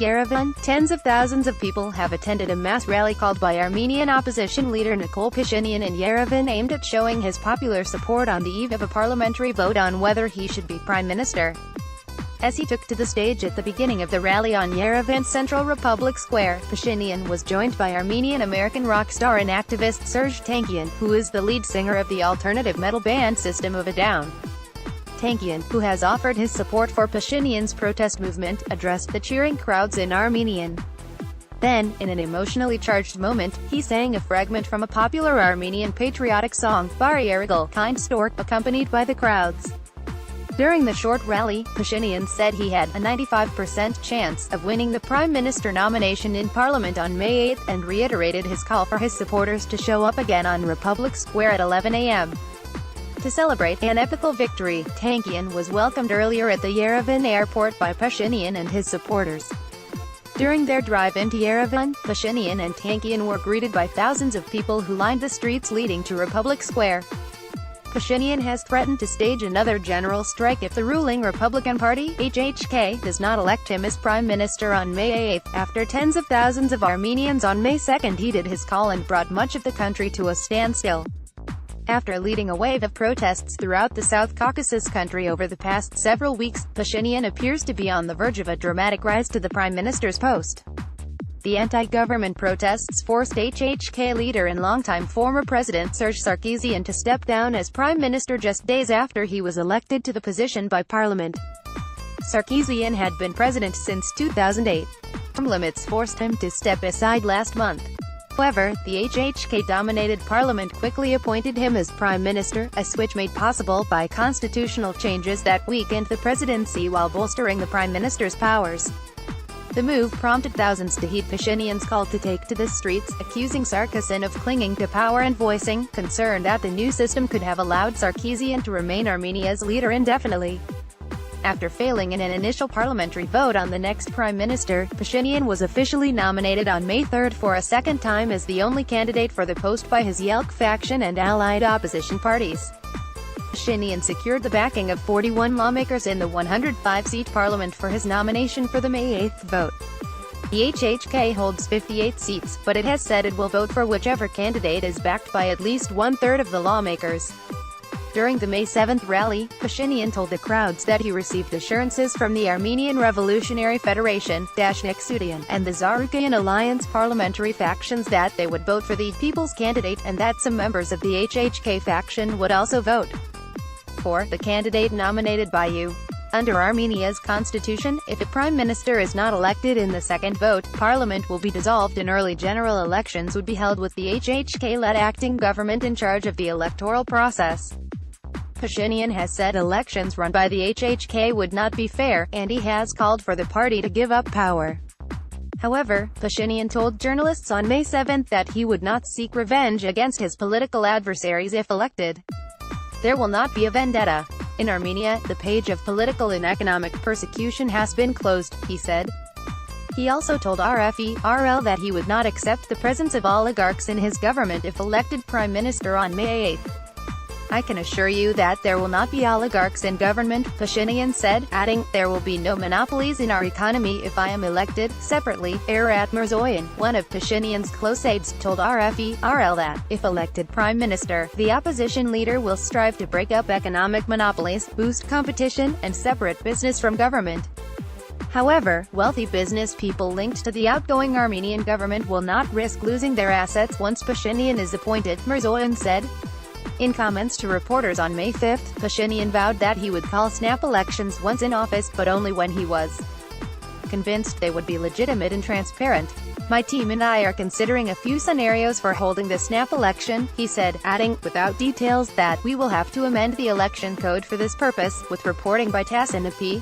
Yerevan, tens of thousands of people have attended a mass rally called by Armenian opposition leader Nikol Pashinian in Yerevan aimed at showing his popular support on the eve of a parliamentary vote on whether he should be prime minister. As he took to the stage at the beginning of the rally on Yerevan's Central Republic Square, Pashinian was joined by Armenian-American rock star and activist Serj Tankian, who is the lead singer of the alternative metal band System of a Down. Tankian, who has offered his support for Pashinian's protest movement, addressed the cheering crowds in Armenian. Then, in an emotionally charged moment, he sang a fragment from a popular Armenian patriotic song, YEREVAN Tens, accompanied by the crowds. During the short rally, Pashinian said he had a 95% chance of winning the prime minister nomination in parliament on May 8 and reiterated his call for his supporters to show up again on Republic Square at 11 a.m. To celebrate an epical victory. Tankian was welcomed earlier at the Yerevan airport by Pashinian and his supporters. During their drive into Yerevan, Pashinian and Tankian were greeted by thousands of people who lined the streets leading to Republic Square. Pashinian has threatened to stage another general strike if the ruling Republican Party, HHK, does not elect him as prime minister on May 8, after tens of thousands of Armenians on May 2 heeded his call and brought much of the country to a standstill. After leading a wave of protests throughout the South Caucasus country over the past several weeks, Pashinian appears to be on the verge of a dramatic rise to the prime minister's post. The anti-government protests forced HHK leader and longtime former president Serj Tankian to step down as prime minister just days after he was elected to the position by parliament. Tankian had been president since 2008. Term limits forced him to step aside last month. However, the HHK-dominated parliament quickly appointed him as prime minister, a switch made possible by constitutional changes that weakened the presidency while bolstering the prime minister's powers. The move prompted thousands to heed Pashinian's call to take to the streets, accusing Tankian of clinging to power and voicing concern that the new system could have allowed Tankian to remain Armenia's leader indefinitely. After failing in an initial parliamentary vote on the next prime minister, Pashinian was officially nominated on May 3 for a second time as the only candidate for the post by his YELK faction and allied opposition parties. Pashinian secured the backing of 41 lawmakers in the 105-seat parliament for his nomination for the May 8 vote. The HHK holds 58 seats, but it has said it will vote for whichever candidate is backed by at least one-third of the lawmakers. During the May 7 rally, Pashinian told the crowds that he received assurances from the Armenian Revolutionary Federation, Nikol and the Zarukian Alliance parliamentary factions that they would vote for the People's candidate, and that some members of the HHK faction would also vote for the candidate nominated by you. Under Armenia's constitution, if a prime minister is not elected in the second vote, parliament will be dissolved and early general elections would be held with the HHK-led acting government in charge of the electoral process. Pashinian has said elections run by the HHK would not be fair, and he has called for the party to give up power. However, Pashinian told journalists on May 7 that he would not seek revenge against his political adversaries if elected. There will not be a vendetta. In Armenia, the page of political and economic persecution has been closed, he said. He also told RFE/RL that he would not accept the presence of oligarchs in his government if elected prime minister on May 8. I can assure you that there will not be oligarchs in government, Pashinian said, adding, there will be no monopolies in our economy if I am elected. Separately, Arat Mirzoyan, one of Pashinian's close aides, told RFE/RL that, if elected prime minister, the opposition leader will strive to break up economic monopolies, boost competition, and separate business from government. However, wealthy business people linked to the outgoing Armenian government will not risk losing their assets once Pashinian is appointed, Mirzoyan said. In comments to reporters on May 5, Pashinian vowed that he would call snap elections once in office, but only when he was convinced they would be legitimate and transparent. My team and I are considering a few scenarios for holding the snap election, he said, adding, without details, that we will have to amend the election code for this purpose, with reporting by TASS and AP.